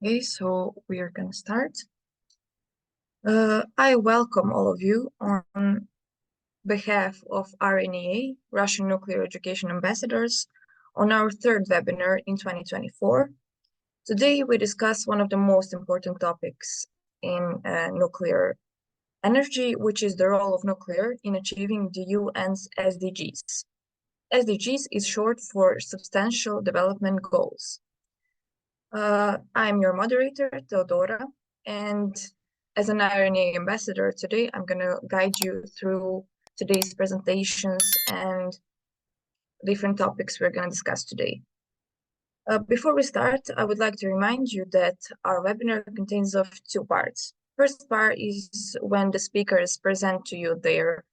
Okay, so we are going to start. I welcome all of you on behalf of RNEA, Russian Nuclear Education Ambassadors, on our third webinar in 2024. Today, we discuss one of the most important topics in nuclear energy, which is the role of nuclear in achieving the UN's SDGs. SDGs is short for Substantial Development Goals. I'm your moderator, Theodora, and as an RNA ambassador today, I'm going to guide you through today's presentations and different topics we're going to discuss today. Before we start, I would like to remind you that our webinar contains of two parts. First part is when the speakers present to you their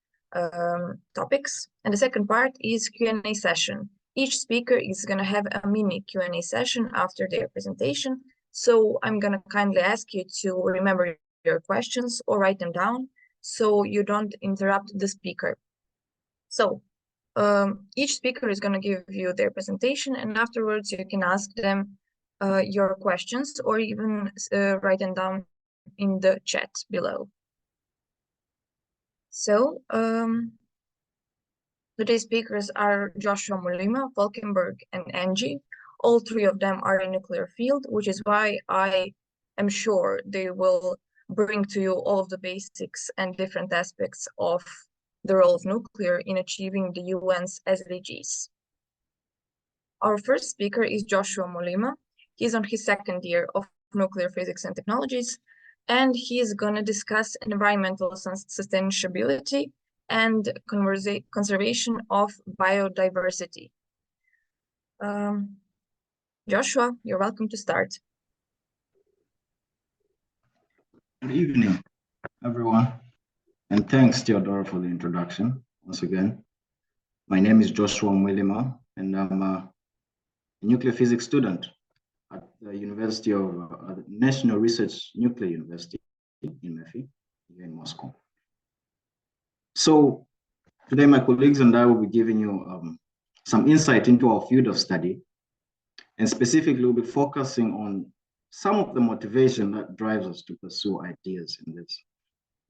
topics, and the second part is Q&A session. Each speaker is going to have a mini Q&A session after their presentation, so I'm going to kindly ask you to remember your questions or write them down so you don't interrupt the speaker. So each speaker is going to give you their presentation, and afterwards you can ask them your questions or even write them down in the chat below. So today's speakers are Joshua Mulima, Falkenberg, and Angie. All three of them are in nuclear field, which is why I am sure they will bring to you all of the basics and different aspects of the role of nuclear in achieving the UN's SDGs. Our first speaker is Joshua Mulima. He's on his second year of nuclear physics and technologies, and he is going to discuss environmental sustainability and conservation of biodiversity. Joshua, you're welcome to start. Good evening, everyone, and thanks, Theodora, for the introduction once again. My name is Joshua Mulima, and I'm a nuclear physics student at the University of National Research Nuclear University in Murphy, here in Moscow. So today, my colleagues and I will be giving you some insight into our field of study, and specifically, we'll be focusing on some of the motivation that drives us to pursue ideas in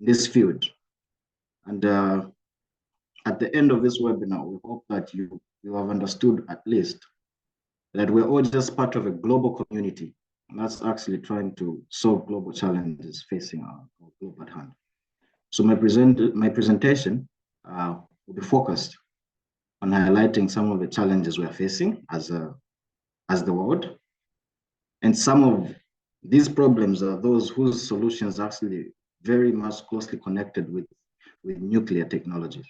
this field. And at the end of this webinar, we hope that you have understood at least that we're all just part of a global community, and that's actually trying to solve global challenges facing our globe at hand. So my presentation will be focused on highlighting some of the challenges we're facing as the world, and some of these problems are those whose solutions are actually very much closely connected with nuclear technologies.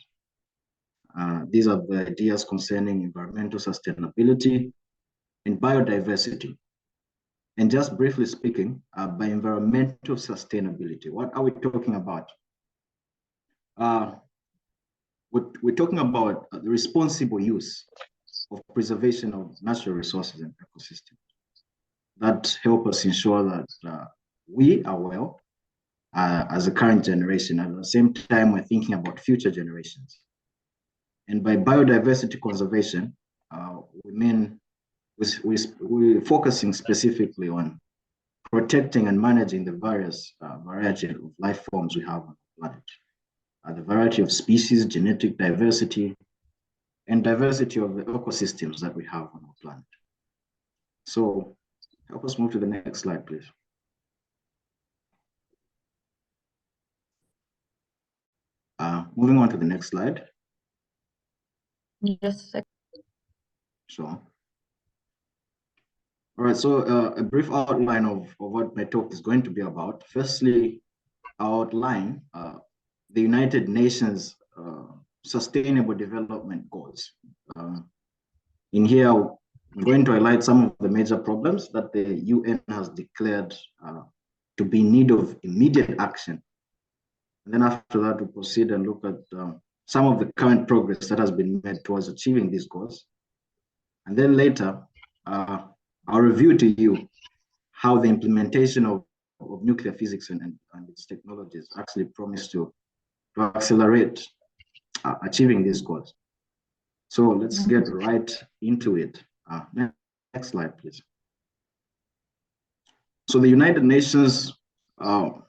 These are the ideas concerning environmental sustainability and biodiversity. And just briefly speaking, by environmental sustainability, what are we talking about? We're talking about the responsible use of preservation of natural resources and ecosystems that help us ensure that we are well as a current generation. At the same time, we're thinking about future generations. And by biodiversity conservation, we mean we're focusing specifically on protecting and managing the various variety of life forms we have on the planet. The variety of species, genetic diversity, and diversity of the ecosystems that we have on our planet. So help us move to the next slide, please. Moving on to the next slide. Yes. Sure. All right, so a brief outline of what my talk is going to be about. Firstly, I'll outline the United Nations Sustainable Development Goals. In here, I'm going to highlight some of the major problems that the UN has declared to be in need of immediate action. And then after that, we'll proceed and look at some of the current progress that has been made towards achieving these goals. And then later, I'll review to you how the implementation of nuclear physics and its technologies actually promise to accelerate achieving these goals. So let's get right into it. Next slide, please. So the United Nations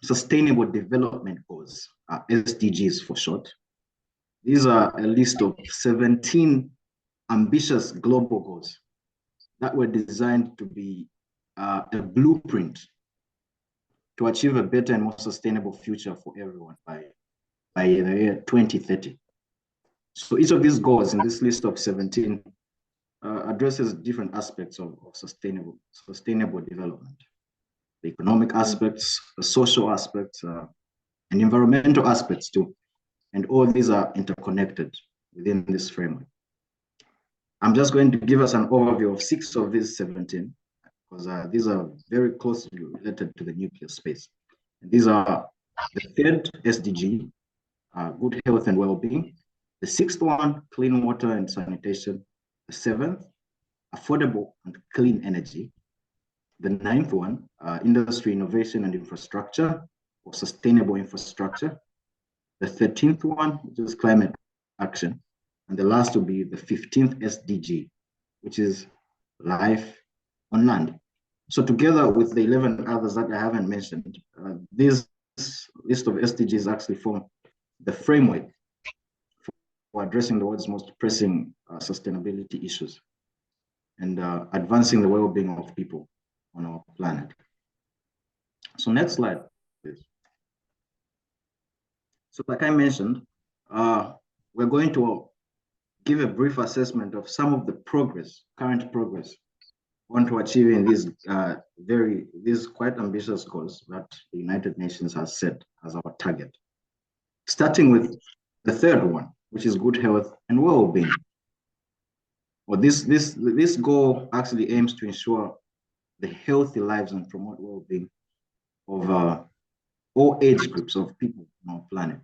Sustainable Development Goals, SDGs for short. These are a list of 17 ambitious global goals that were designed to be a blueprint to achieve a better and more sustainable future for everyone by the year 2030. So each of these goals in this list of 17 addresses different aspects of sustainable development. The economic aspects, the social aspects, and environmental aspects too. And all these are interconnected within this framework. I'm just going to give us an overview of 6 of these 17, because these are very closely related to the nuclear space. And these are the third SDG, good health and well-being. The 6th one, clean water and sanitation. The 7th, affordable and clean energy. The 9th one, industry innovation and infrastructure, or sustainable infrastructure. The 13th one, which is climate action. And the last will be the 15th SDG, which is life on land. So together with the 11 others that I haven't mentioned, this list of SDGs actually form the framework for addressing the world's most pressing sustainability issues and advancing the well-being of people on our planet. So next slide, please. So like I mentioned, we're going to give a brief assessment of some of the current progress onto achieving these quite ambitious goals that the United Nations has set as our target. Starting with the third one, which is good health and well-being. Well, this goal actually aims to ensure the healthy lives and promote well-being of all age groups of people on our planet.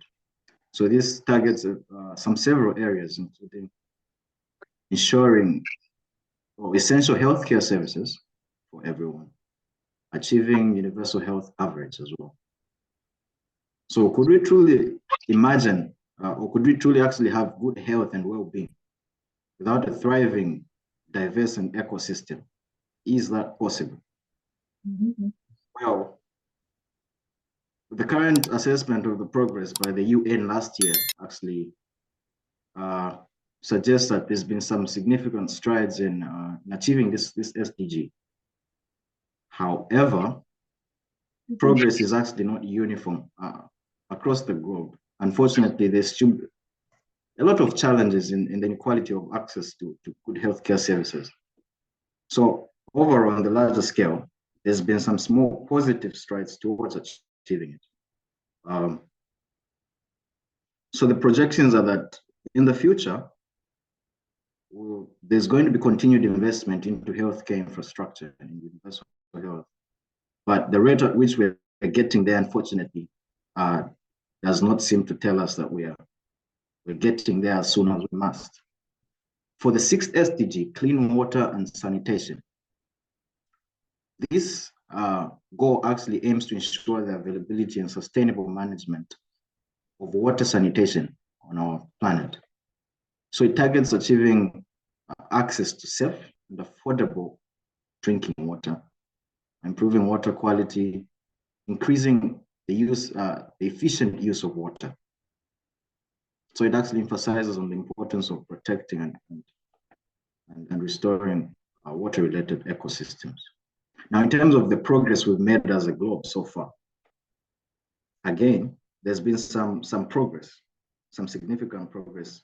So this targets several areas, including ensuring essential healthcare services for everyone, achieving universal health coverage as well. So could we truly imagine, or could we truly actually have good health and well-being without a thriving, diverse and ecosystem? Is that possible? Mm-hmm. Well, the current assessment of the progress by the UN last year actually suggests that there's been some significant strides in achieving this SDG. However, progress is actually not uniform across the globe. Unfortunately, there's still a lot of challenges in the inequality of access to good healthcare services. So overall, on the larger scale, there's been some small positive strides towards achieving it. So the projections are that in the future, there's going to be continued investment into healthcare infrastructure and universal health. But the rate at which we're getting there, unfortunately, does not seem to tell us that we're getting there as soon as we must. For the 6th SDG, clean water and sanitation, this goal actually aims to ensure the availability and sustainable management of water sanitation on our planet. So it targets achieving access to safe and affordable drinking water, improving water quality, increasing the efficient use of water. So it actually emphasizes on the importance of protecting and restoring water-related ecosystems. Now, in terms of the progress we've made as a globe so far, again, there's been some progress, some significant progress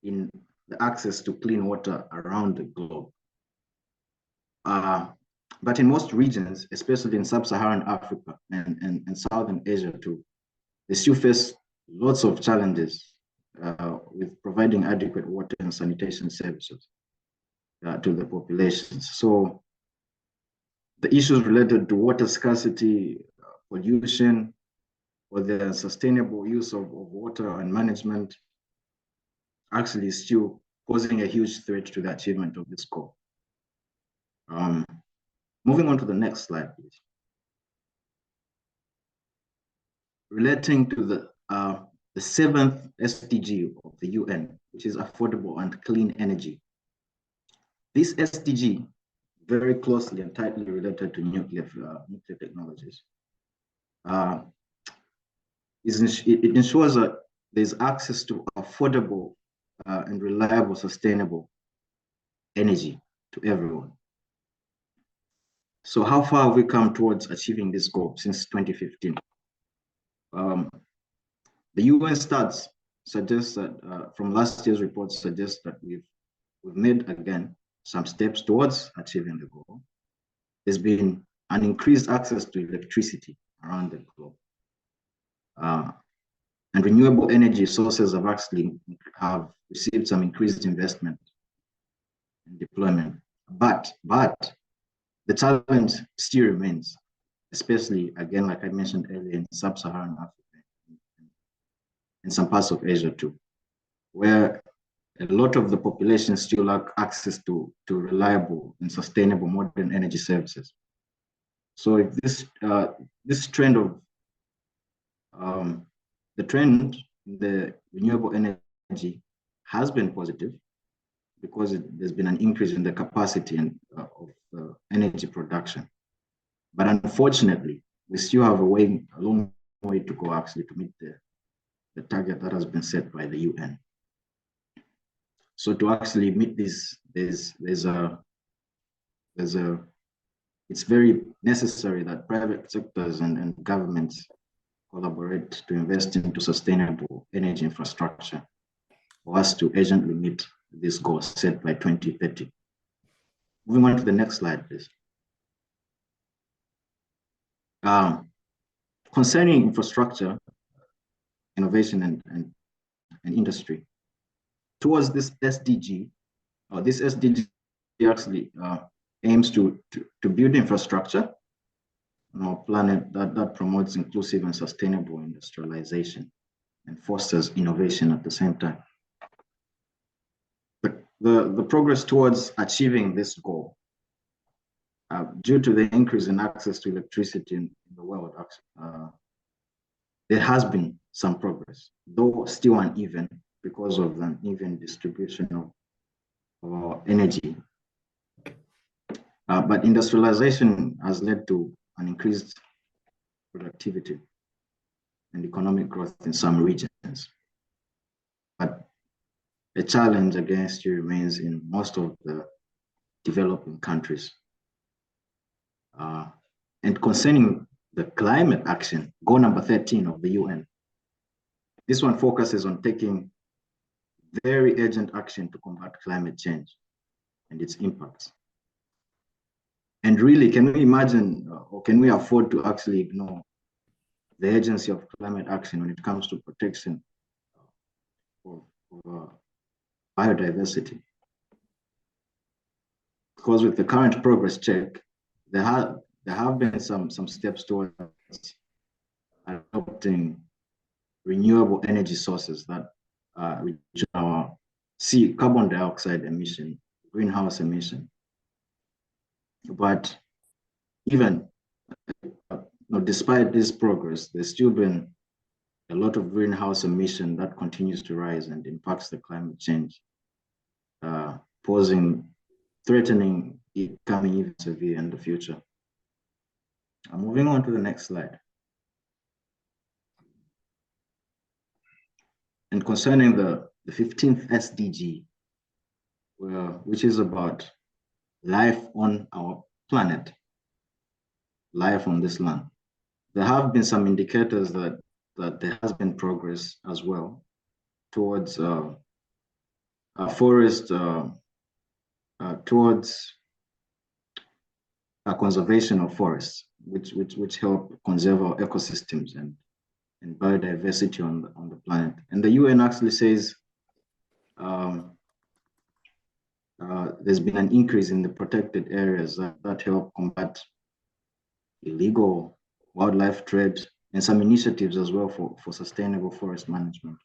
in the access to clean water around the globe. But in most regions, especially in sub-Saharan Africa and Southern Asia too, they still face lots of challenges with providing adequate water and sanitation services to the populations. So the issues related to water scarcity, pollution, or the sustainable use of water and management actually is still posing a huge threat to the achievement of this goal. Moving on to the next slide, please. Relating to the 7th SDG of the UN, which is affordable and clean energy. This SDG very closely and tightly related to nuclear technologies. It ensures that there's access to affordable and reliable, sustainable energy to everyone. So how far have we come towards achieving this goal since 2015? The UN stats suggest that from last year's report suggests that we've made again some steps towards achieving the goal. There's been an increased access to electricity around the globe. And renewable energy sources have received some increased investment and deployment. But the challenge still remains, especially, again, like I mentioned earlier, in sub-Saharan Africa and some parts of Asia too, where a lot of the population still lack access to reliable and sustainable modern energy services. So if this trend of the renewable energy has been positive because there's been an increase in the capacity of energy production. But unfortunately, we still have a long way to go actually to meet the target that has been set by the UN. So to actually meet this, it's very necessary that private sectors and governments collaborate to invest into sustainable energy infrastructure for us to urgently meet this goal set by 2030. Moving on to the next slide, please. Concerning infrastructure, innovation, and industry, towards this SDG, this SDG actually aims to build infrastructure on our planet that promotes inclusive and sustainable industrialization and fosters innovation at the same time. But the progress towards achieving this goal, due to the increase in access to electricity in the world, there has been some progress, though still uneven because of the uneven distribution of our energy. But industrialization has led to an increased productivity and economic growth in some regions. But the challenge against you remains in most of the developing countries. And concerning the climate action, goal number 13 of the UN, this one focuses on taking very urgent action to combat climate change and its impacts. And really, can we imagine or can we afford to actually ignore the urgency of climate action when it comes to protection of biodiversity? Because with the current progress check, there have been some steps towards adopting renewable energy sources that reduce our carbon dioxide emission, greenhouse emission. But even despite this progress, there's still been a lot of greenhouse emission that continues to rise and impacts the climate change, threatening it becoming even severe in the future. I'm moving on to the next slide. And concerning the 15th SDG, which is about life on our planet, life on this land, there have been some indicators that there has been progress as well towards towards conservation of forests, which help conserve our ecosystems and biodiversity on the planet. And the UN actually says there's been an increase in the protected areas that help combat illegal wildlife trade and some initiatives as well for sustainable forest management.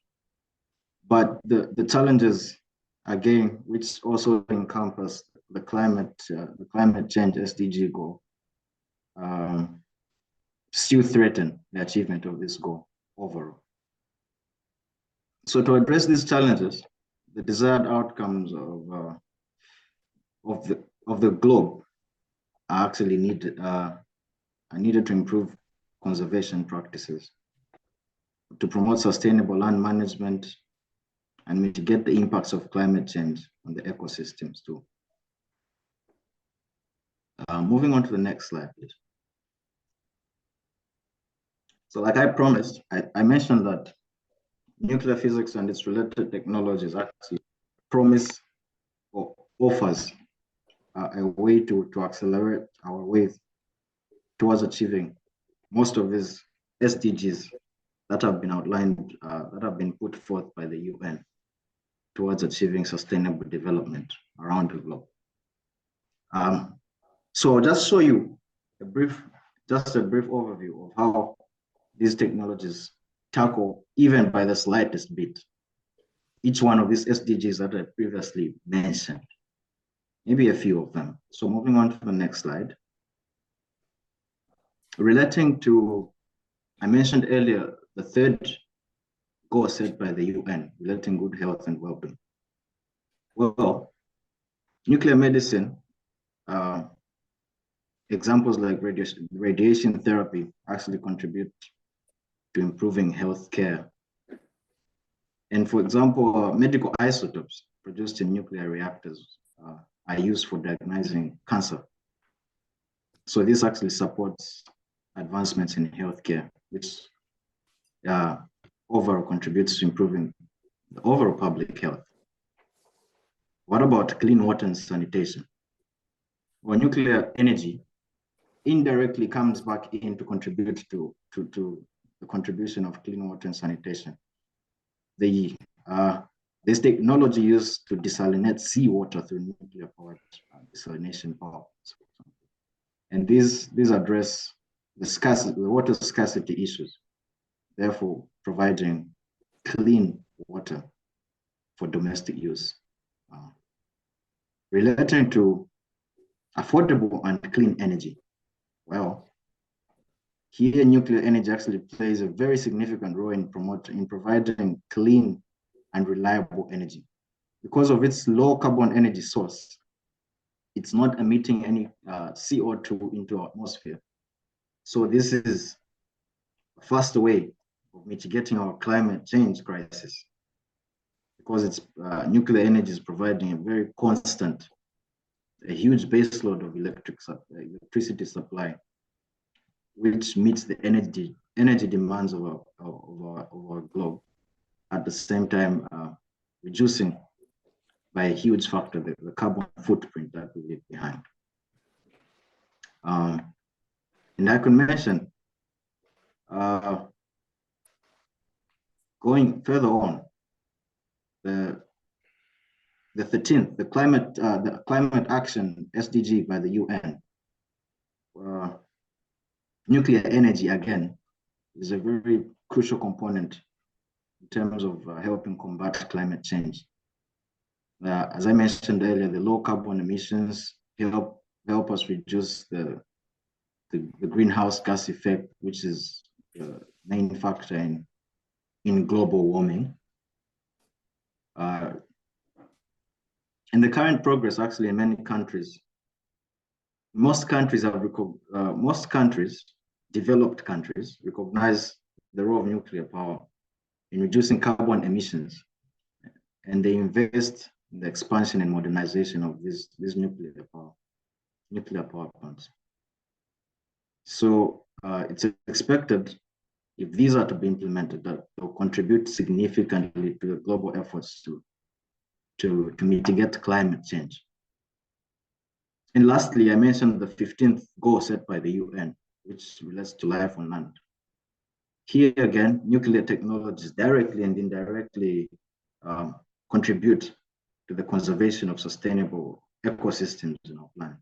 But the challenges, again, which also encompass the climate change SDG goal, still threaten the achievement of this goal overall. So to address these challenges, the desired outcomes of the globe are actually needed to improve conservation practices, to promote sustainable land management, and mitigate the impacts of climate change on the ecosystems too. Moving on to the next slide, please. So like I promised, I mentioned that nuclear physics and its related technologies actually promise or offers a way to accelerate our way towards achieving most of these SDGs that have been outlined, that have been put forth by the UN towards achieving sustainable development around the globe. So I'll just show you a brief overview of how these technologies tackle, even by the slightest bit, each one of these SDGs that I previously mentioned, maybe a few of them. So moving on to the next slide. Relating to, I mentioned earlier, the third goal set by the UN, relating good health and well-being. Well, nuclear medicine, examples like radiation therapy actually contribute to improving healthcare. And for example, medical isotopes produced in nuclear reactors are used for diagnosing cancer. So this actually supports advancements in healthcare, which overall contributes to improving the overall public health. What about clean water and sanitation? Well, nuclear energy indirectly comes back in to contribute to the contribution of clean water and sanitation. This technology used to desalinate seawater through nuclear powered desalination power. And these address the water scarcity issues, therefore providing clean water for domestic use. Relating to affordable and clean energy, well, here nuclear energy actually plays a very significant role in providing clean and reliable energy. Because of its low carbon energy source, it's not emitting any CO2 into our atmosphere. So this is a faster way of mitigating our climate change crisis, because it's nuclear energy is providing a very constant, a huge baseload of electricity supply, which meets the energy demands of our globe, at the same time reducing by a huge factor the carbon footprint that we leave behind. And I could mention, going further on, the 13th, the climate action SDG by the UN. Nuclear energy, again, is a very crucial component in terms of helping combat climate change. As I mentioned earlier, the low carbon emissions help us reduce the greenhouse gas effect, which is the main factor in global warming. And the current progress actually in many countries, most developed countries, recognize the role of nuclear power in reducing carbon emissions, and they invest in the expansion and modernization of these nuclear power plants. So it's expected, if these are to be implemented, that they'll contribute significantly to the global efforts to mitigate climate change. And lastly, I mentioned the 15th goal set by the UN, which relates to life on land. Here again, nuclear technologies directly and indirectly contribute to the conservation of sustainable ecosystems in our planet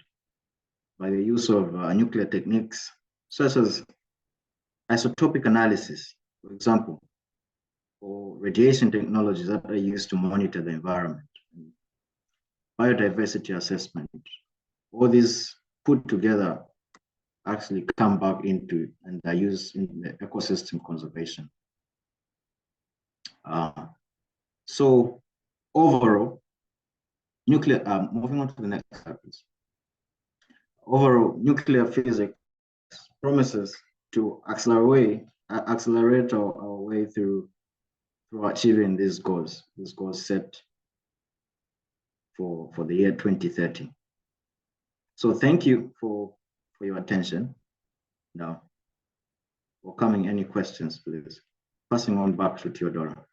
by the use of nuclear techniques such as isotopic analysis, for example, or radiation technologies that are used to monitor the environment, biodiversity assessment. All these put together actually come back into and are used in the ecosystem conservation. So overall, moving on to the next slide, please. overall nuclear physics promises to accelerate our way through achieving these goals set for the year 2030. So thank you for your attention. Now, welcoming any questions, please. Passing on back to Theodora.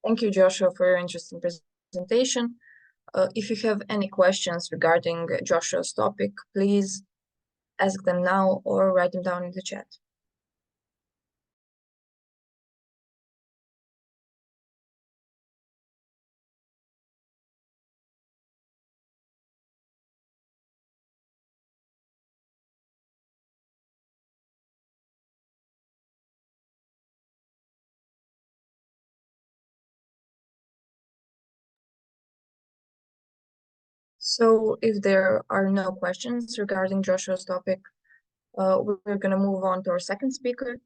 Thank you, Joshua, for your interesting presentation. If you have any questions regarding Joshua's topic, please ask them now or write them down in the chat. So if there are no questions regarding Joshua's topic, we're going to move on to our second speaker.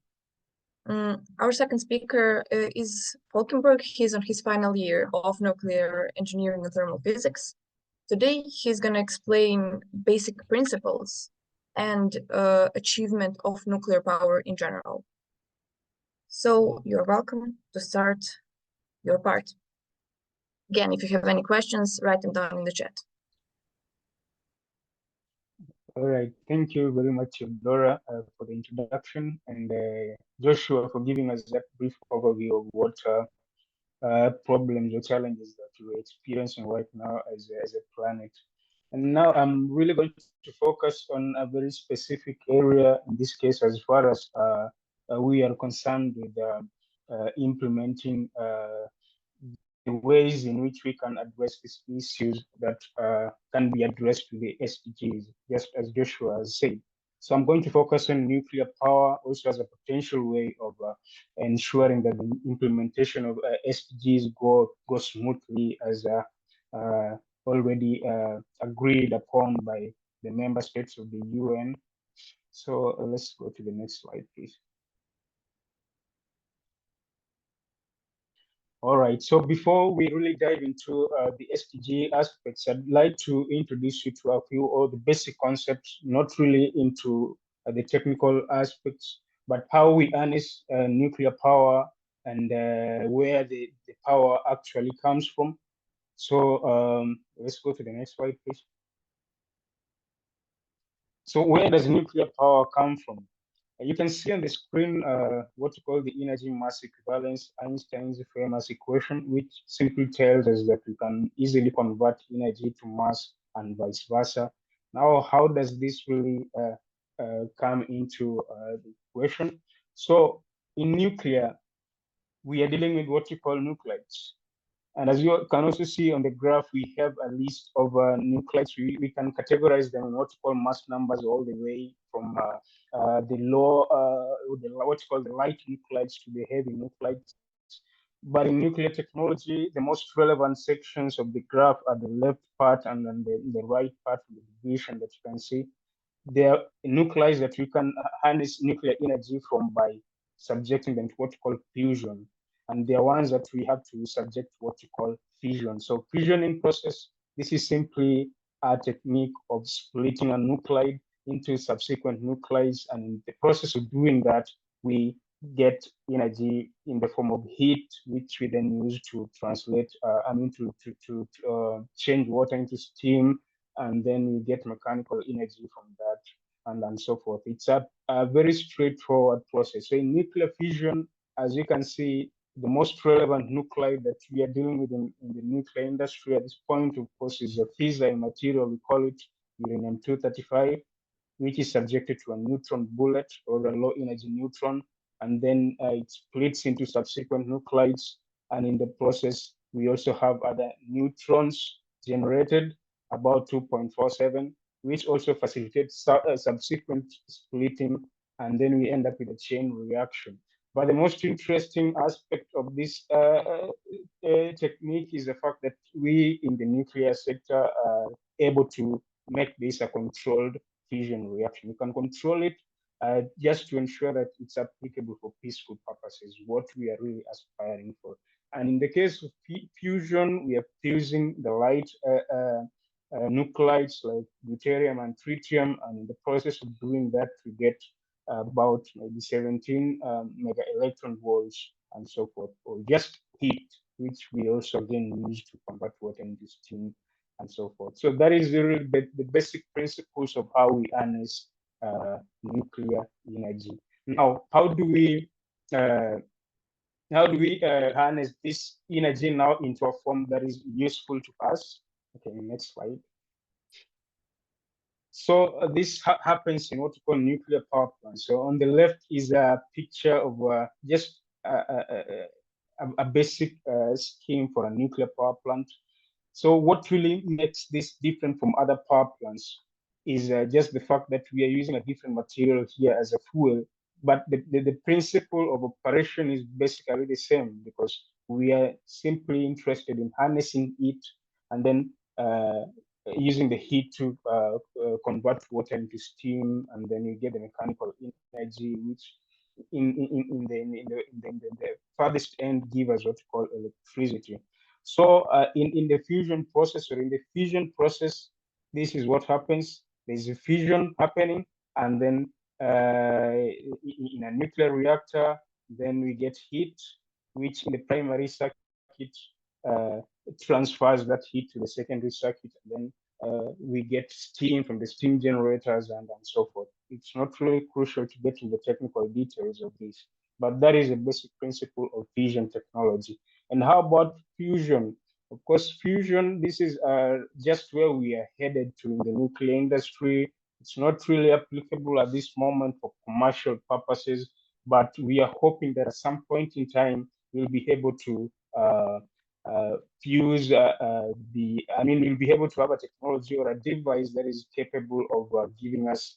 Our second speaker is Falkenberg. He's on his final year of nuclear engineering and thermal physics. Today, he's going to explain basic principles and achievement of nuclear power in general. So you're welcome to start your part. Again, if you have any questions, write them down in the chat. All right, thank you very much, Laura, for the introduction, and Joshua for giving us that brief overview of what problems or challenges that we're experiencing right now as a planet. And now I'm really going to focus on a very specific area, in this case, as far as we are concerned with implementing the ways in which we can address these issues that can be addressed to the SDGs, just as Joshua has said. So I'm going to focus on nuclear power also as a potential way of ensuring that the implementation of SDGs go smoothly as already agreed upon by the member states of the UN. So let's go to the next slide, please. All right, so before we really dive into the SDG aspects, I'd like to introduce you to a few of the basic concepts, not really into the technical aspects, but how we harness nuclear power and where the power actually comes from. So let's go to the next slide, please. So where does nuclear power come from? You can see on the screen what we call the energy mass equivalence, Einstein's famous equation, which simply tells us that we can easily convert energy to mass and vice versa. Now, how does this really come into the equation? So in nuclear, we are dealing with what we call nuclides. And as you can also see on the graph, we have a list of nuclides. We can categorize them in what we call mass numbers all the way from the low, what's called the light nuclides to the heavy nuclides. But in nuclear technology, the most relevant sections of the graph are the left part and then the right part of the division that you can see. There are nuclides that we can harness nuclear energy from by subjecting them to what we call fusion. And there are ones that we have to subject to what we call fission. So fusioning process, this is simply a technique of splitting a nuclide into subsequent nuclides. And in the process of doing that, we get energy in the form of heat, which we then use to translate, to change water into steam, and then we get mechanical energy from that, and so forth. It's a very straightforward process. So in nuclear fission, as you can see, the most relevant nuclide that we are dealing with in the nuclear industry at this point, of course, is a fissile material. We call it uranium-235, which is subjected to a neutron bullet or a low energy neutron. And then it splits into subsequent nuclides. And in the process, we also have other neutrons generated, about 2.47, which also facilitates subsequent splitting. And then we end up with a chain reaction. But the most interesting aspect of this technique is the fact that we in the nuclear sector are able to make this a controlled fission reaction. You can control it just to ensure that it's applicable for peaceful purposes, what we are really aspiring for. And in the case of fusion, we are fusing the light nuclides like deuterium and tritium, and in the process of doing that, we get about maybe 17 mega electron volts and so forth, or just heat, which we also again use to convert water into steam and so forth. So that is really the basic principles of how we harness nuclear energy. Now, how do we harness this energy now into a form that is useful to us? Okay, next slide. So this happens in what we call nuclear power plants. So on the left is a picture of just a basic scheme for a nuclear power plant. So what really makes this different from other power plants is just the fact that we are using a different material here as a fuel, but the principle of operation is basically the same, because we are simply interested in harnessing it and then using the heat to convert water into steam, and then you get the mechanical energy, which in the farthest end give us what we call electricity. So in the fusion process, or in the fusion process, this is what happens. There's a fusion happening, and then in a nuclear reactor, then we get heat, which in the primary circuit transfers that heat to the secondary circuit, and then we get steam from the steam generators and so forth. It's not really crucial to get into the technical details of this, but that is a basic principle of fusion technology. And how about fusion? Of course, fusion, this is just where we are headed to in the nuclear industry. It's not really applicable at this moment for commercial purposes, but we are hoping that at some point in time, we'll be able to fuse we'll be able to have a technology or a device that is capable of giving us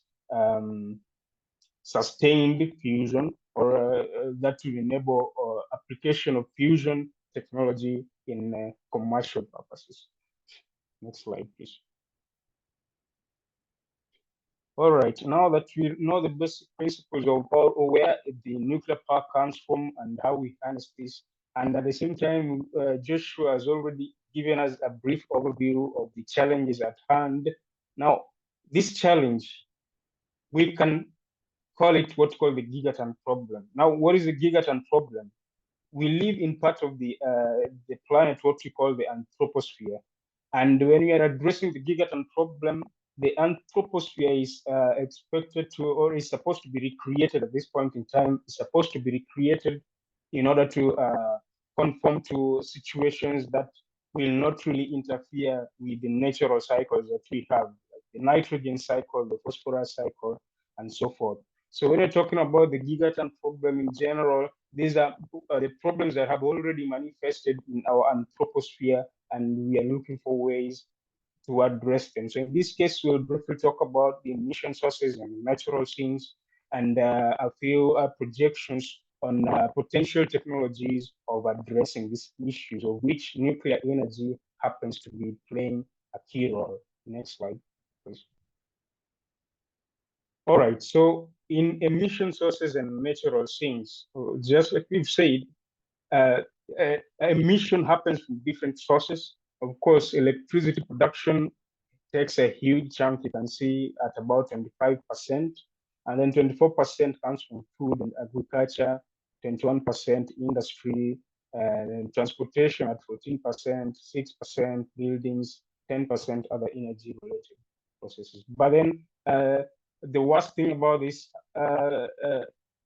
sustained fusion, or that will enable application of fusion technology in commercial purposes. Next slide, please. All right, now that we know the basic principles of where the nuclear power comes from and how we harness this, and at the same time, Joshua has already given us a brief overview of the challenges at hand. Now, this challenge, we can call it what's called the gigaton problem. Now, what is the gigaton problem? We live in part of the planet, what we call the anthroposphere. And when we are addressing the gigaton problem, the anthroposphere is expected to, or is supposed to be recreated at this point in time, is supposed to be recreated in order to conform to situations that will not really interfere with the natural cycles that we have, like the nitrogen cycle, the phosphorus cycle, and so forth. So when we're talking about the gigaton problem in general, these are the problems that have already manifested in our anthroposphere, and we are looking for ways to address them. So in this case, we'll briefly talk about the emission sources and natural sinks, and a few projections on potential technologies of addressing these issues, of which nuclear energy happens to be playing a key role. Next slide, please. All right, so in emission sources and natural sinks, just like we've said, emission happens from different sources. Of course, electricity production takes a huge chunk, you can see at about 25%, and then 24% comes from food and agriculture, 21% industry, and transportation at 14%, 6% buildings, 10% other energy related processes. But then the worst thing about this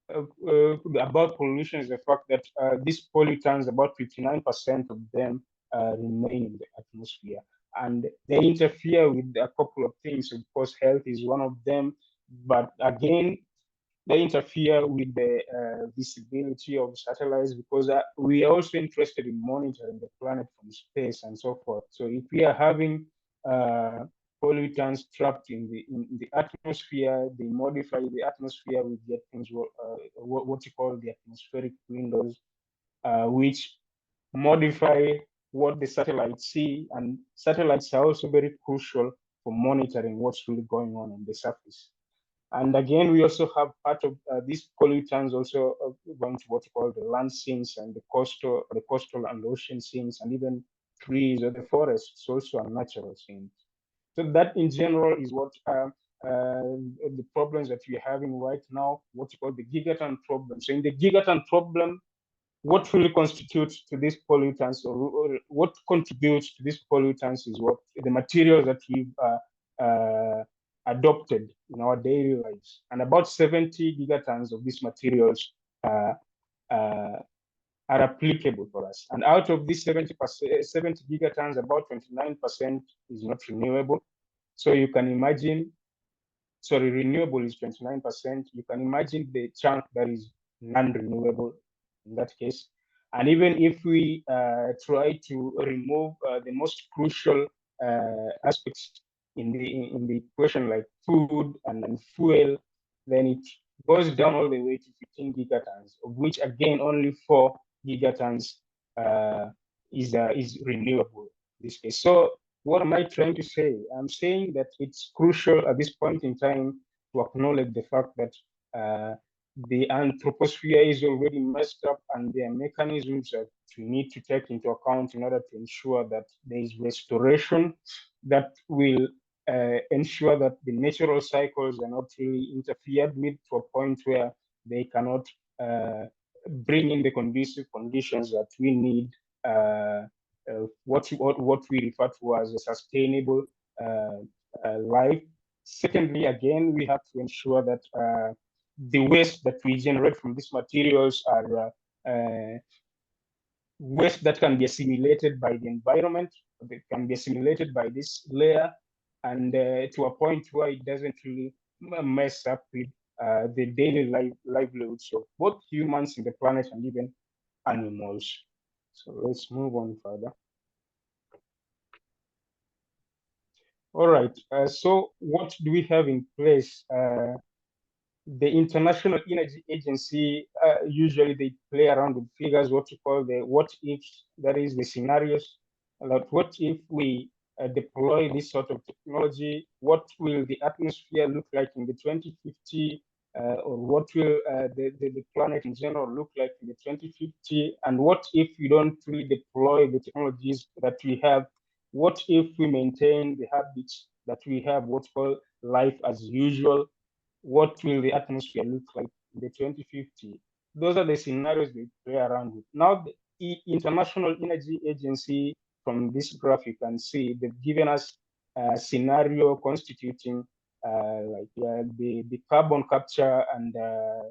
about pollution is the fact that these pollutants, about 59% of them remain in the atmosphere, and they interfere with a couple of things. Of course, health is one of them, but again, they interfere with the visibility of satellites, because we are also interested in monitoring the planet from space and so forth. So if we are having pollutants trapped in the atmosphere, they modify the atmosphere, we get things what you call the atmospheric windows, which modify what the satellites see, and satellites are also very crucial for monitoring what's really going on the surface. And again, we also have part of these pollutants also going to what we call the land sinks and the coastal and ocean sinks, and even trees or the forests also are natural sinks. So that in general is what the problems that we're having right now, what you call the gigaton problem. So in the gigaton problem, what really constitutes to these pollutants, or what contributes to these pollutants, is what the materials that we've adopted in our daily lives. And about 70 gigatons of these materials uh, are applicable for us. And out of these 70 gigatons, about 29% is not renewable. So you can imagine, sorry, renewable is 29%. You can imagine the chunk that is non-renewable in that case. And even if we try to remove the most crucial aspects in the equation, like food and fuel, then it goes down all the way to 15 gigatons, of which again only 4 gigatons is renewable in this case. So what am I trying to say? I'm saying that it's crucial at this point in time to acknowledge the fact that the anthroposphere is already messed up, and there are mechanisms that we need to take into account in order to ensure that there is restoration that will ensure that the natural cycles are not really interfered with to a point where they cannot bring in the conducive conditions that we need what we refer to as a sustainable life. Secondly, again, we have to ensure that the waste that we generate from these materials are waste that can be assimilated by the environment, that can be assimilated by this layer, and to a point where it doesn't really mess up with the daily livelihoods of both humans in the planet and even animals. So let's move on further. All right. So what do we have in place? The International Energy Agency, usually they play around with figures, what you call the what if, that is the scenarios. Like what if we deploy this sort of technology? What will the atmosphere look like in the 2050? Or what will the planet in general look like in the 2050? And what if we don't really deploy the technologies that we have? What if we maintain the habits that we have, what's called life as usual? What will the atmosphere look like in the 2050? Those are the scenarios we play around with. Now, the International Energy Agency, from this graph, you can see they've given us a scenario constituting the carbon capture and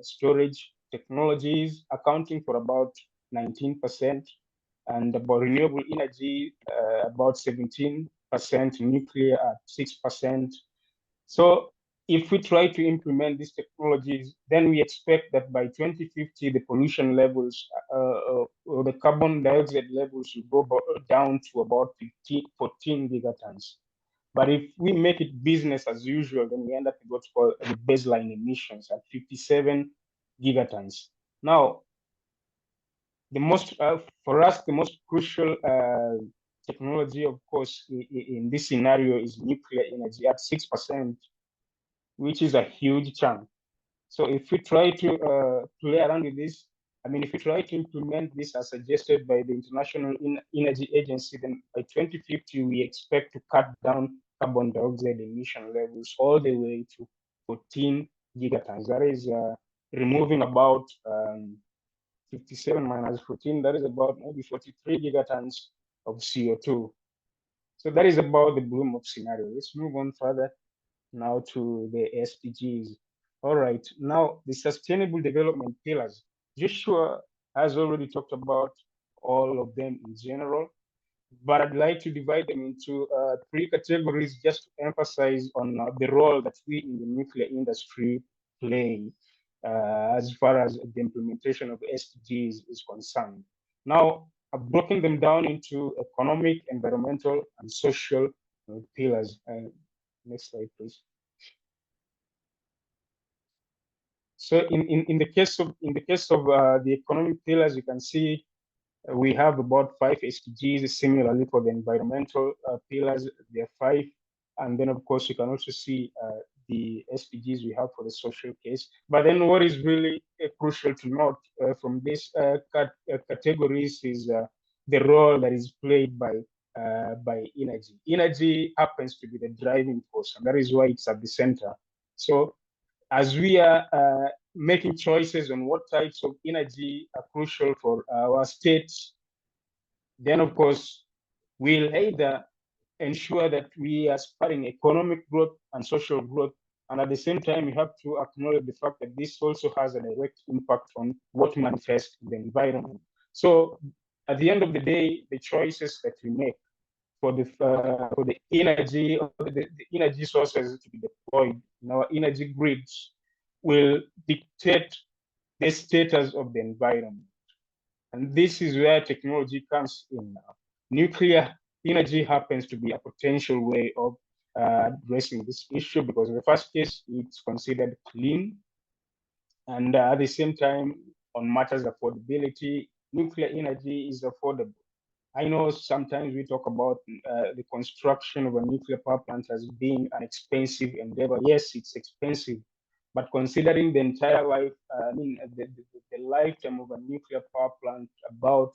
storage technologies, accounting for about 19%, and about renewable energy, about 17%, nuclear at 6%. So if we try to implement these technologies, then we expect that by 2050, the pollution levels or the carbon dioxide levels will go down to about 14 gigatons. But if we make it business as usual, then we end up with what's called the baseline emissions at 57 gigatons. Now, the most for us, the most crucial technology, of course, in this scenario is nuclear energy at 6%, which is a huge chunk. So if we try to play around with this, I mean, if we try to implement this as suggested by the International Energy Agency, then by 2050, we expect to cut down carbon dioxide emission levels all the way to 14 gigatons. That is removing about 57 minus 14, that is about maybe 43 gigatons of CO2. So that is about the bloom of scenario. Let's move on further now to the SDGs. All right, now the sustainable development pillars. Joshua has already talked about all of them in general, but I'd like to divide them into 3 categories just to emphasize on the role that we in the nuclear industry play as far as the implementation of SDGs is concerned. Now, I've broken them down into economic, environmental, and social pillars. Next slide, please. So in the case of the economic pillars, you can see we have about 5 SDGs. Similarly for the environmental pillars, there are 5, and then of course you can also see the SDGs we have for the social case. But then what is really crucial to note from these categories is the role that is played by by energy. Energy happens to be the driving force, and that is why it's at the center. So as we are making choices on what types of energy are crucial for our states, then of course we'll either ensure that we are spurring economic growth and social growth. And at the same time, we have to acknowledge the fact that this also has a direct impact on what manifests in the environment. So at the end of the day, the choices that we make for the energy or the energy sources to be deployed in our energy grids will dictate the status of the environment. And this is where technology comes in now. Nuclear energy happens to be a potential way of addressing this issue because in the first case, it's considered clean. And at the same time, on matters of affordability, nuclear energy is affordable. I know sometimes we talk about the construction of a nuclear power plant as being an expensive endeavor. Yes, it's expensive, but considering the entire life, the lifetime of a nuclear power plant, about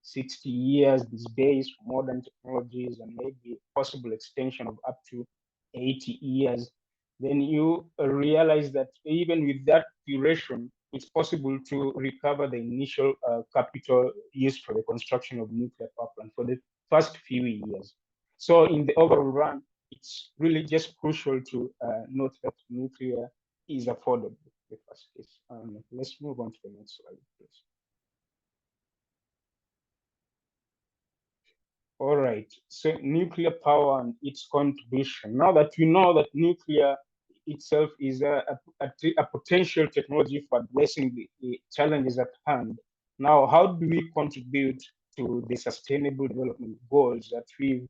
60 years these days, modern technologies, and maybe possible extension of up to 80 years, then you realize that even with that duration, it's possible to recover the initial capital used for the construction of nuclear power plant for the first few years. So in the overall run, it's really just crucial to note that nuclear is affordable. The first case. Let's move on to the next slide, please. All right, so nuclear power and its contribution. Now that we know that nuclear itself is a potential technology for addressing the challenges at hand, now how do we contribute to the sustainable development goals that we've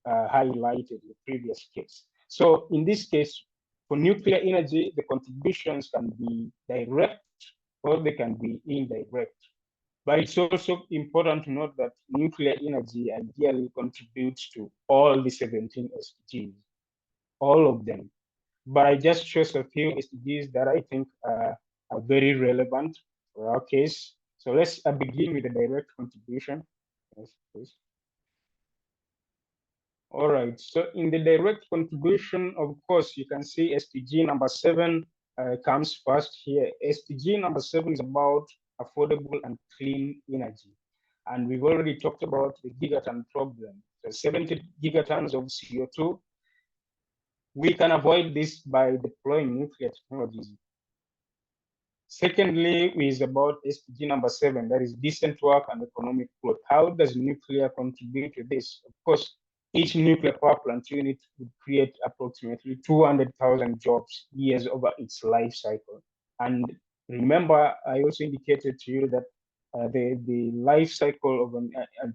highlighted in the previous case? So in this case, for nuclear energy, the contributions can be direct or they can be indirect. But it's also important to note that nuclear energy ideally contributes to all the 17 SDGs, all of them. But I just chose a few SDGs that I think are very relevant for our case. So let's begin with the direct contribution. Yes, please. All right, so in the direct contribution, of course, you can see SDG number 7 comes first here. SDG number 7 is about affordable and clean energy. And we've already talked about the gigaton problem. So 70 gigatons of CO2. We can avoid this by deploying nuclear technologies. Secondly, is about SDG number 7, that is decent work and economic growth. How does nuclear contribute to this? Of course, each nuclear power plant unit would create approximately 200,000 jobs years over its life cycle. And remember, I also indicated to you that the life cycle of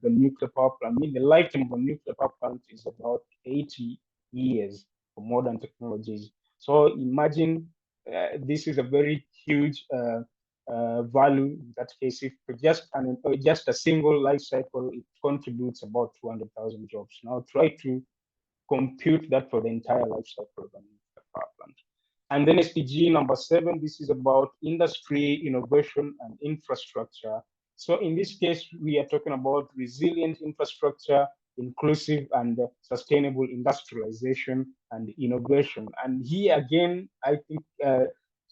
the nuclear power plant, the lifetime of a nuclear power plant is about 80 years for modern technologies. So imagine this is a very huge value. In that case, if just a single life cycle, it contributes about 200,000 jobs. Now try to compute that for the entire life cycle of a nuclear power plant. And then SDG number 7, this is about industry, innovation, and infrastructure. So in this case, we are talking about resilient infrastructure, inclusive and sustainable industrialization and innovation. And here again, I think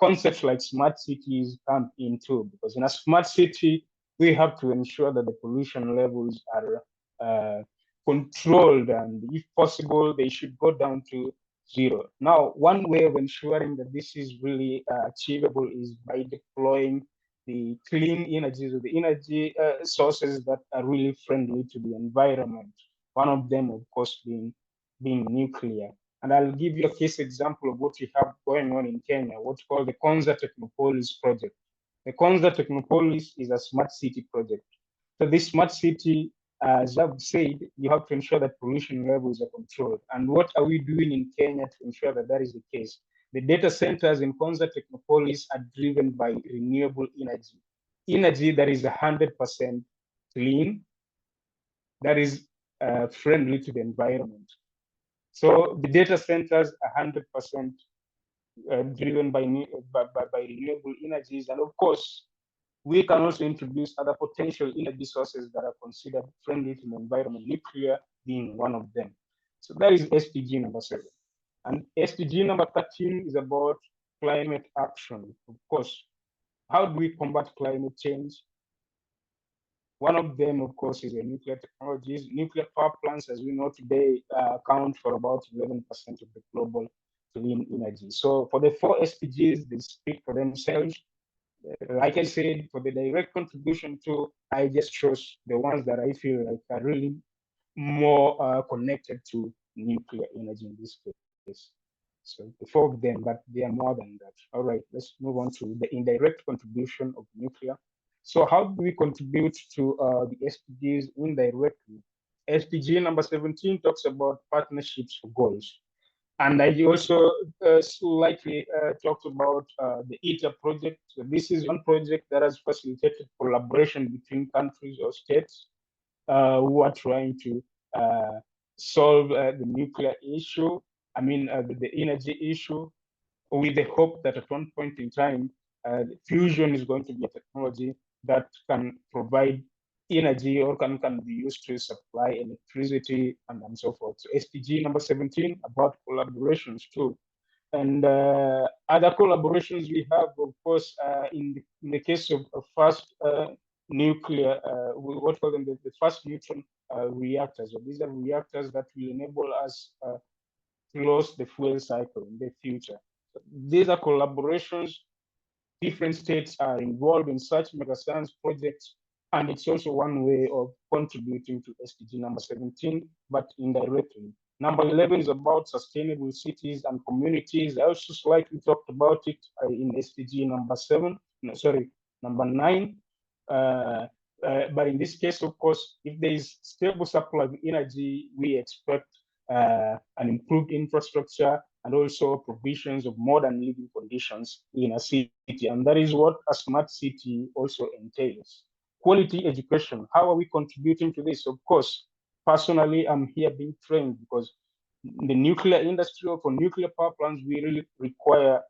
concepts like smart cities come in too, because in a smart city, we have to ensure that the pollution levels are controlled, and if possible, they should go down to zero. Now, one way of ensuring that this is really achievable is by deploying the clean energies or the energy sources that are really friendly to the environment. One of them, of course, being nuclear. And I'll give you a case example of what we have going on in Kenya, what's called the Konza Technopolis project. The Konza Technopolis is a smart city project. So this smart city, as I've said, you have to ensure that pollution levels are controlled. And what are we doing in Kenya to ensure that that is the case? The data centers in Konza Technopolis are driven by renewable energy, energy that is 100% clean, that is friendly to the environment. So the data centers are 100% driven by renewable energies. And of course, we can also introduce other potential energy sources that are considered friendly to the environment. Nuclear being one of them. So that is SDG number 7. And SDG number 13 is about climate action. Of course, how do we combat climate change? One of them, of course, is the nuclear technologies. Nuclear power plants, as we know today, account for about 11% of the global clean energy. So for the 4 SDGs, they speak for themselves. Like I said, for the direct contribution to, I just chose the ones that I feel like are really more connected to nuclear energy in this case. So the 4 of them, but they are more than that. All right, let's move on to the indirect contribution of nuclear. So how do we contribute to the SDGs indirectly? SDG number 17 talks about partnerships for goals. And I also slightly talked about the ITER project. So this is one project that has facilitated collaboration between countries or states who are trying to solve the nuclear issue, the energy issue, with the hope that at one point in time, fusion is going to be a technology that can provide energy or can be used to supply electricity and so forth. So SDG number 17 about collaborations too. And other collaborations we have, of course, in the case of fast nuclear, what call them the fast neutron reactors. So these are reactors that will enable us close the fuel cycle in the future. So these are collaborations. Different states are involved in such mega science projects, and it's also one way of contributing to SDG number 17, but indirectly. Number 11 is about sustainable cities and communities. I also slightly talked about it in SDG number 7, no, sorry, number 9. But in this case, of course, if there is stable supply of energy, we expect an improved infrastructure and also provisions of modern living conditions in a city. And that is what a smart city also entails. Quality education, how are we contributing to this? Of course, personally, I'm here being trained because the nuclear industry or for nuclear power plants, we really require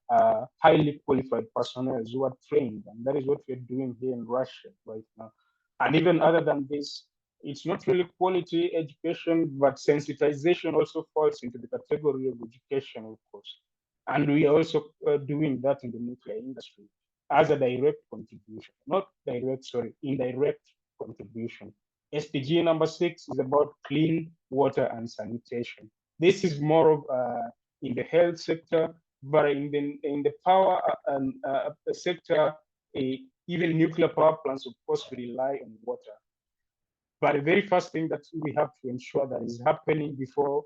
highly qualified personnel who are trained. And that is what we're doing here in Russia right now. And even other than this, it's not really quality education, but sensitization also falls into the category of education, of course. And we are also doing that in the nuclear industry as a direct contribution, not direct, sorry, indirect contribution. SDG number 6 is about clean water and sanitation. This is more of in the health sector, but in the power sector, even nuclear power plants, of course, rely on water. But the very first thing that we have to ensure that is happening before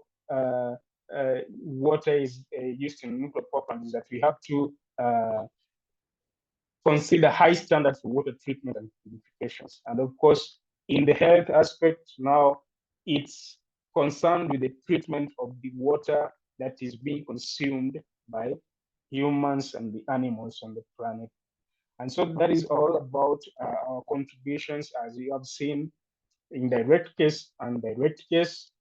water is used in nuclear power plants is that we have to consider high standards for water treatment and purifications. And of course, in the health aspect now, it's concerned with the treatment of the water that is being consumed by humans and the animals on the planet. And so that is all about our contributions, as you have seen, in direct case and direct case.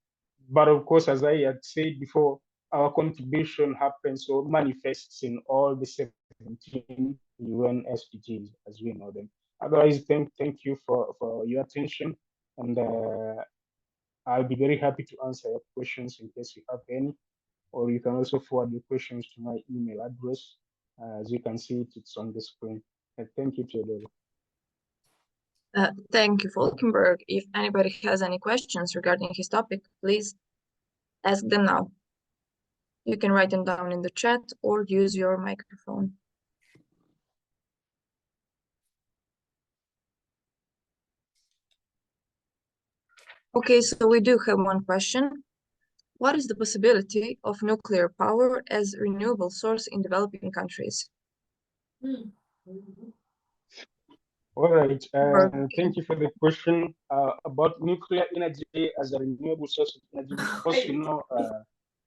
But of course, as I had said before, our contribution happens or manifests in all the 17 UN SDGs as we know them. Otherwise, thank you for your attention. And I'll be very happy to answer your questions in case you have any, or you can also forward your questions to my email address. As you can see, it's on the screen. Thank you, Theodore. Thank you, Falkenberg. If anybody has any questions regarding his topic, please ask them now. You can write them down in the chat or use your microphone. Okay, so we do have one question. What is the possibility of nuclear power as a renewable source in developing countries? All right, thank you for the question about nuclear energy as a renewable source of energy. Because you know,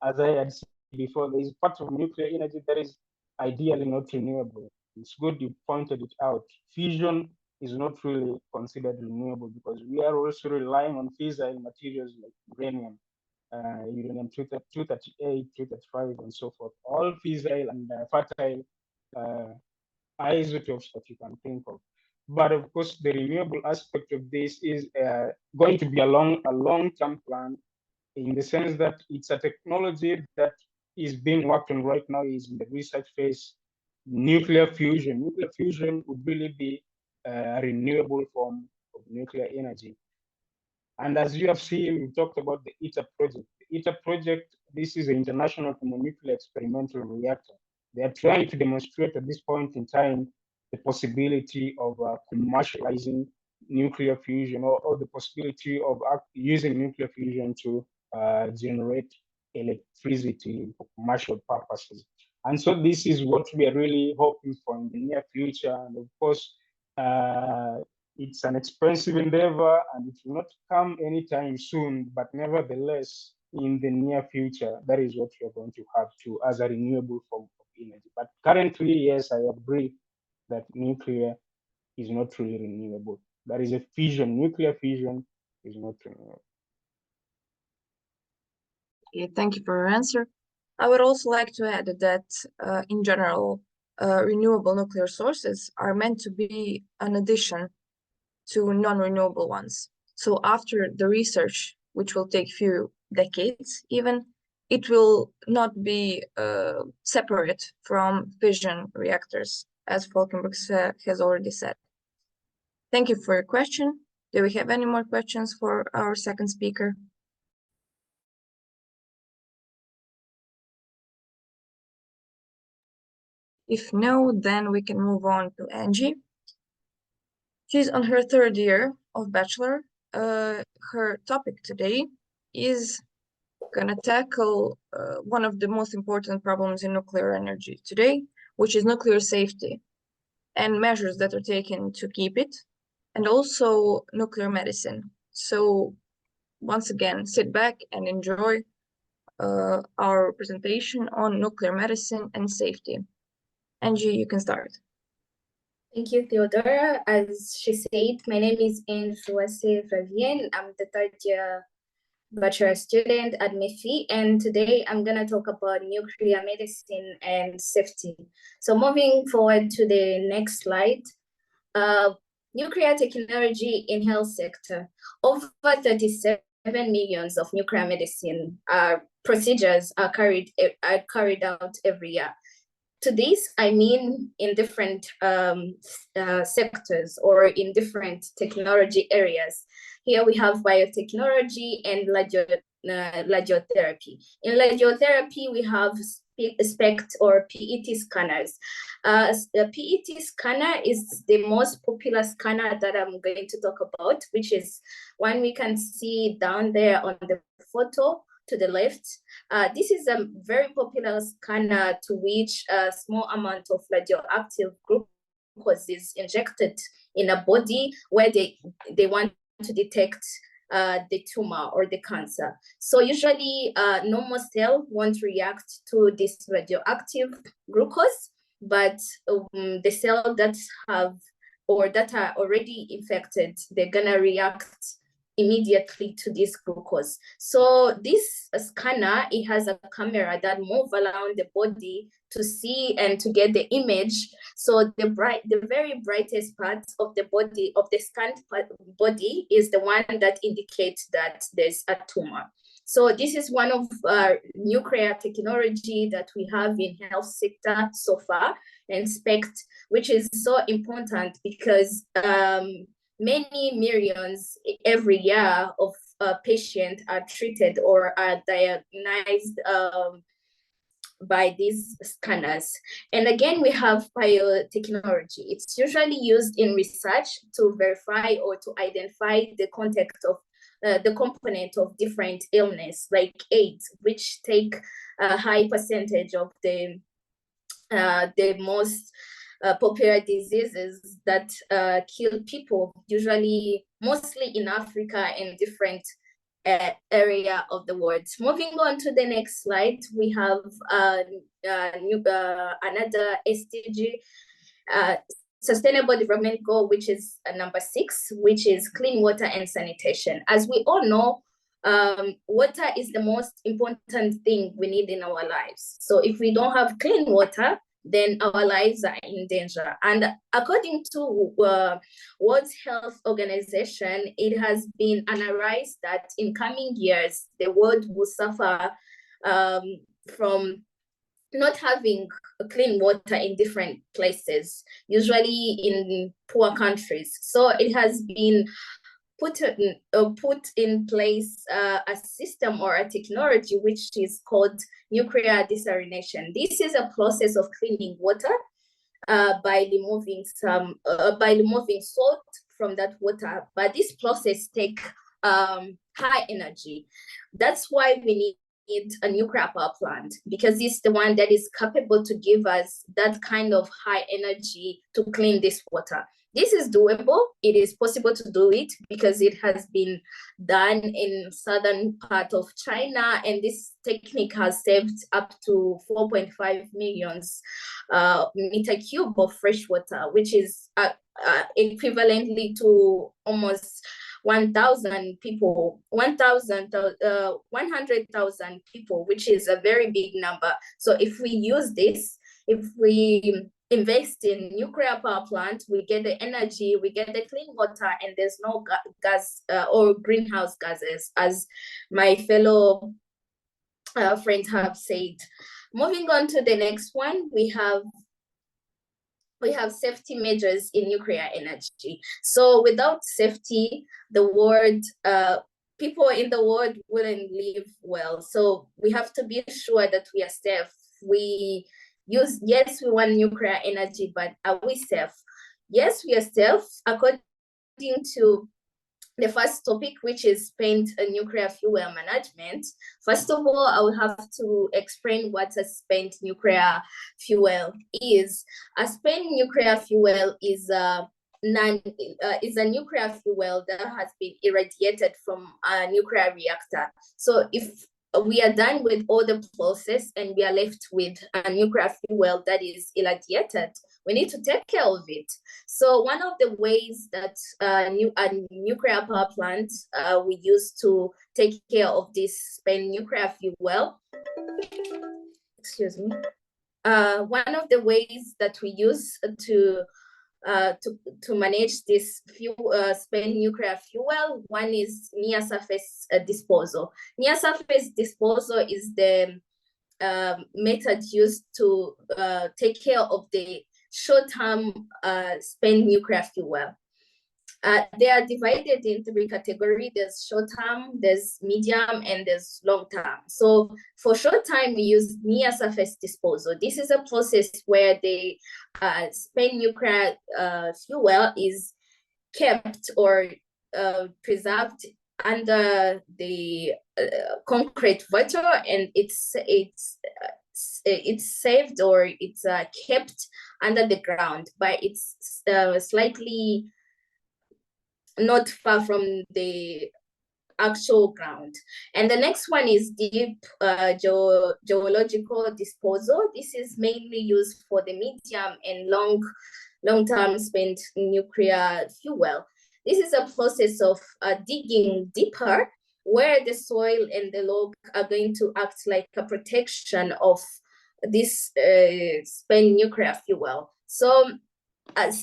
as I had said before, there is part of nuclear energy that is ideally not renewable. It's good you pointed it out. Fusion is not really considered renewable because we are also relying on fissile materials like uranium, uranium-238, 235, and so forth. All fissile and fertile isotopes that you can think of. But of course, the renewable aspect of this is going to be a long-term plan in the sense that it's a technology that is being worked on right now, is in the research phase. Nuclear fusion. Nuclear fusion would really be a renewable form of nuclear energy. And as you have seen, we talked about the ITER project. The ITER project, this is an international thermonuclear experimental reactor. They are trying to demonstrate at this point in time the possibility of commercializing nuclear fusion, or the possibility of using nuclear fusion to generate electricity for commercial purposes. And so this is what we are really hoping for in the near future. And of course, it's an expensive endeavor and it will not come anytime soon, but nevertheless, in the near future, that is what we are going to have to as a renewable form of energy. But currently, yes, I agree that nuclear is not really renewable. That is a fission. Nuclear fission is not renewable. Okay, thank you for your answer. I would also like to add that in general, renewable nuclear sources are meant to be an addition to non-renewable ones. So after the research, which will take few decades even, it will not be separate from fission reactors, as Falkenberg has already said. Thank you for your question. Do we have any more questions for our second speaker? If no, then we can move on to Angie. She's on her third year of bachelor. Her topic today is gonna tackle one of the most important problems in nuclear energy today, which is nuclear safety and measures that are taken to keep it, and also nuclear medicine. So once again, sit back and enjoy our presentation on nuclear medicine and safety. Angie, you can start. Thank you, Theodora. As she said, my name is Ange Ravien. I'm the third year bachelor student at MEFI, and today I'm going to talk about nuclear medicine and safety. So moving forward to the next slide, nuclear technology in health sector. Over 37 millions of nuclear medicine procedures are carried out every year. To this, I mean in different sectors or in different technology areas. Here we have biotechnology and radiotherapy. In radiotherapy, we have SPECT or PET scanners. The PET scanner is the most popular scanner that I'm going to talk about, which is one we can see down there on the photo to the left. This is a very popular scanner to which a small amount of radioactive glucose is injected in a body where they want to detect the tumor or the cancer. So usually normal cell won't react to this radioactive glucose, but the cell that have or that are already infected, they're gonna react immediately to this glucose. So this scanner, it has a camera that moves around the body to see and to get the image. So the very brightest part of the body, of the scanned body, is the one that indicates that there's a tumor. So this is one of nuclear technology that we have in health sector so far, and SPECT, which is so important because many millions every year of patients are treated or are diagnosed by these scanners. And again, we have biotechnology. It's usually used in research to verify or to identify the context of the component of different illness like AIDS, which take a high percentage of the most popular diseases that kill people, usually mostly in Africa and different area of the world. Moving on to the next slide, we have another SDG, Sustainable Development Goal, which is number 6, which is clean water and sanitation. As we all know, water is the most important thing we need in our lives. So if we don't have clean water, then our lives are in danger. And according to World Health Organization, it has been analyzed that in coming years, the world will suffer from not having clean water in different places, usually in poor countries. So it has been put in place a system or a technology which is called nuclear desalination. This is a process of cleaning water by removing salt from that water. But this process takes high energy. That's why we need a nuclear power plant, because it's the one that is capable to give us that kind of high energy to clean this water. This is doable. It is possible to do it because it has been done in southern part of China, and this technique has saved up to 4.5 million meter cube of fresh water, which is equivalently to almost 100,000 people, 100,000 people, which is a very big number. So if we use this, if we invest in nuclear power plant, we get the energy, we get the clean water, and there's no gas or greenhouse gases, as my fellow friends have said. Moving on to the next one, we have safety measures in nuclear energy. So without safety, the world, people in the world wouldn't live well. So we have to be sure that we are safe. Yes, we want nuclear energy, but are we safe? Yes, we are safe according to the first topic, which is spent nuclear fuel management. First of all, I will have to explain what a spent nuclear fuel is. A spent nuclear fuel is a nuclear fuel that has been irradiated from a nuclear reactor. So if we are done with all the process and we are left with a nuclear fuel that is irradiated, we need to take care of it. So one of the ways that a nuclear power plant we use to take care of this spent nuclear fuel, excuse me, one of the ways that we use to manage this spent nuclear fuel, one is near surface disposal. Near surface disposal is the method used to take care of the short-term spent nuclear fuel. They are divided in 3 categories. There's short-term, there's medium, and there's long-term. So for short-term, we use near surface disposal. This is a process where the spent nuclear fuel is kept or preserved under the concrete water, and it's saved or it's kept under the ground, but it's slightly not far from the actual ground. And the next one is deep geological disposal. This is mainly used for the medium and long-term spent nuclear fuel. This is a process of digging deeper, where the soil and the log are going to act like a protection of this spent nuclear fuel. So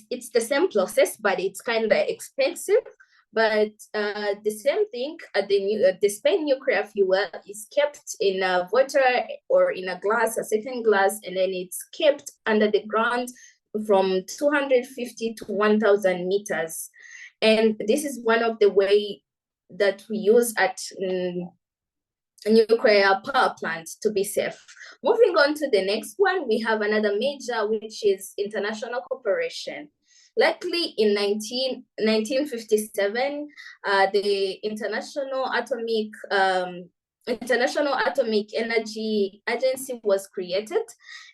it's the same process, but it's kind of expensive. But the same thing, the spent nuclear fuel is kept in water or in a certain glass, and then it's kept under the ground from 250 to 1,000 meters. And this is one of the way that we use at nuclear power plants to be safe. Moving on to the next one, we have another major, which is international cooperation. Luckily, in 1957, the International Atomic Energy Agency was created,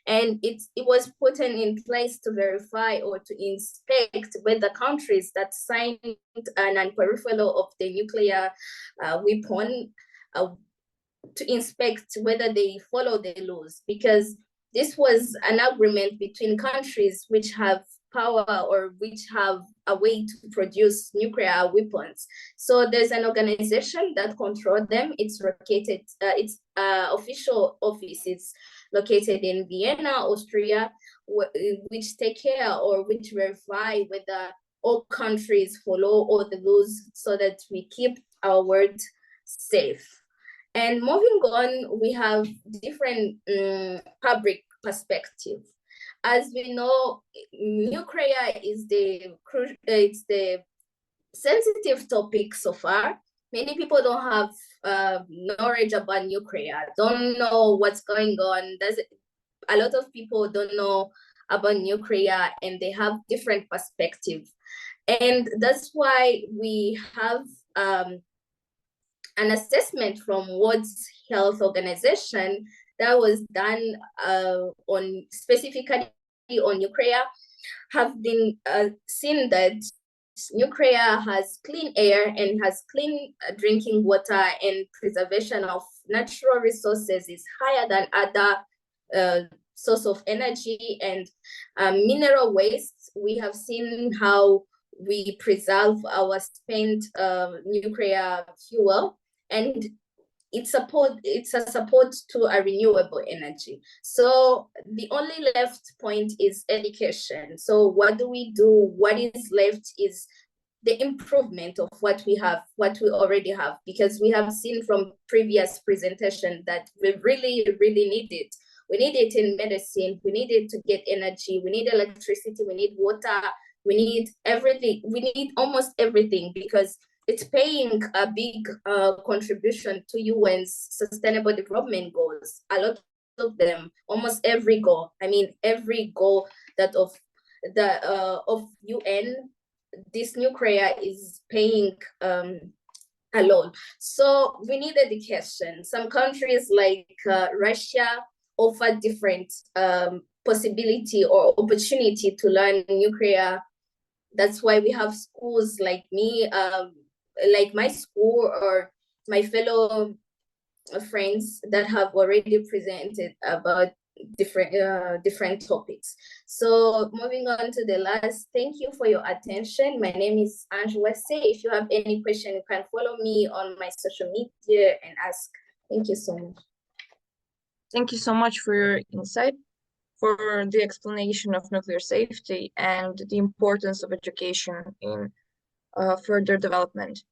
and it was put in place to verify or to inspect whether countries that signed a non-peripheral of the nuclear weapon to inspect whether they follow the laws, because this was an agreement between countries which have power or which have a way to produce nuclear weapons. So there's an organization that controls them. It's located, its official office is located in Vienna, Austria, which take care or which verify whether all countries follow all the rules so that we keep our world safe. And moving on, we have different public perspective. As we know, nuclear is it's the sensitive topic so far. Many people don't have knowledge about nuclear, don't know what's going on. A lot of people don't know about nuclear and they have different perspectives. And that's why we have an assessment from World Health Organization that was done on specifically on nuclear, have been seen that nuclear has clean air and has clean drinking water, and preservation of natural resources is higher than other source of energy. And mineral waste, we have seen how we preserve our spent nuclear fuel, and it's a support to a renewable energy. So the only left point is education. So what do we do? What is left is the improvement of what we have, what we already have, because we have seen from previous presentation that we really, really need it. We need it in medicine, we need it to get energy, we need electricity, we need water, we need everything, we need almost everything, because it's paying a big contribution to UN's Sustainable Development Goals. A lot of them, almost every goal. I mean, every goal that of UN, this nuclear is paying a lot. So we need education. Some countries like Russia offer different possibility or opportunity to learn nuclear. That's why we have schools like me, like my school or my fellow friends that have already presented about different topics. So moving on to the last, thank you for your attention. My name is Angela Say. If you have any question, you can follow me on my social media and ask. Thank you so much. Thank you so much for your insight, for the explanation of nuclear safety and the importance of education in further development.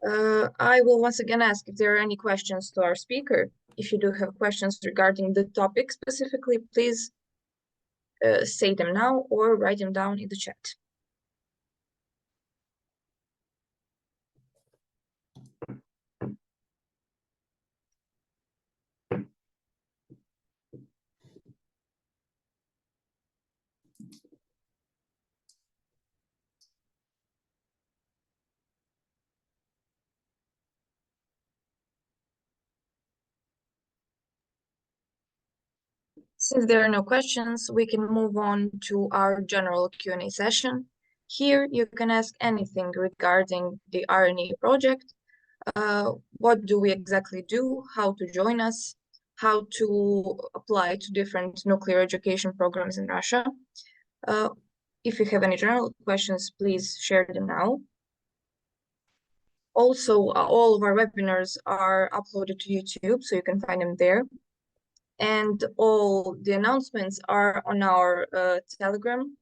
I will once again ask if there are any questions to our speaker. If you do have questions regarding the topic specifically, please say them now or write them down in the chat. Since there are no questions, we can move on to our general Q&A session. Here you can ask anything regarding the RNA project. What do we exactly do, how to join us, how to apply to different nuclear education programs in Russia. If you have any general questions, please share them now. Also, all of our webinars are uploaded to YouTube, so you can find them there. And all the announcements are on our Telegram,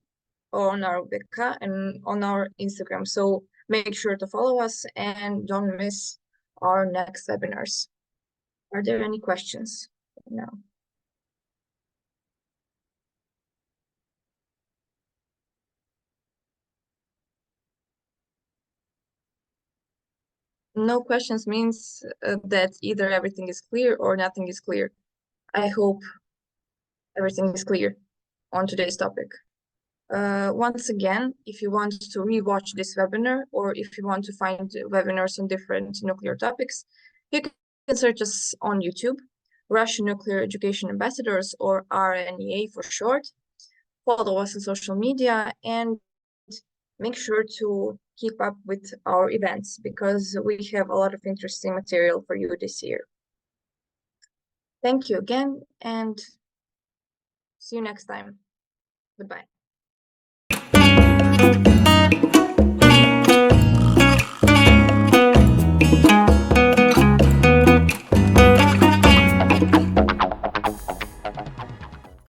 or on our Weka, and on our Instagram. So make sure to follow us and don't miss our next webinars. Are there any questions? No. No questions means that either everything is clear or nothing is clear. I hope everything is clear on today's topic. Once again, if you want to rewatch this webinar, or if you want to find webinars on different nuclear topics, you can search us on YouTube, Russian Nuclear Education Ambassadors, or RNEA for short. Follow us on social media and make sure to keep up with our events, because we have a lot of interesting material for you this year. Thank you again, and see you next time. Goodbye.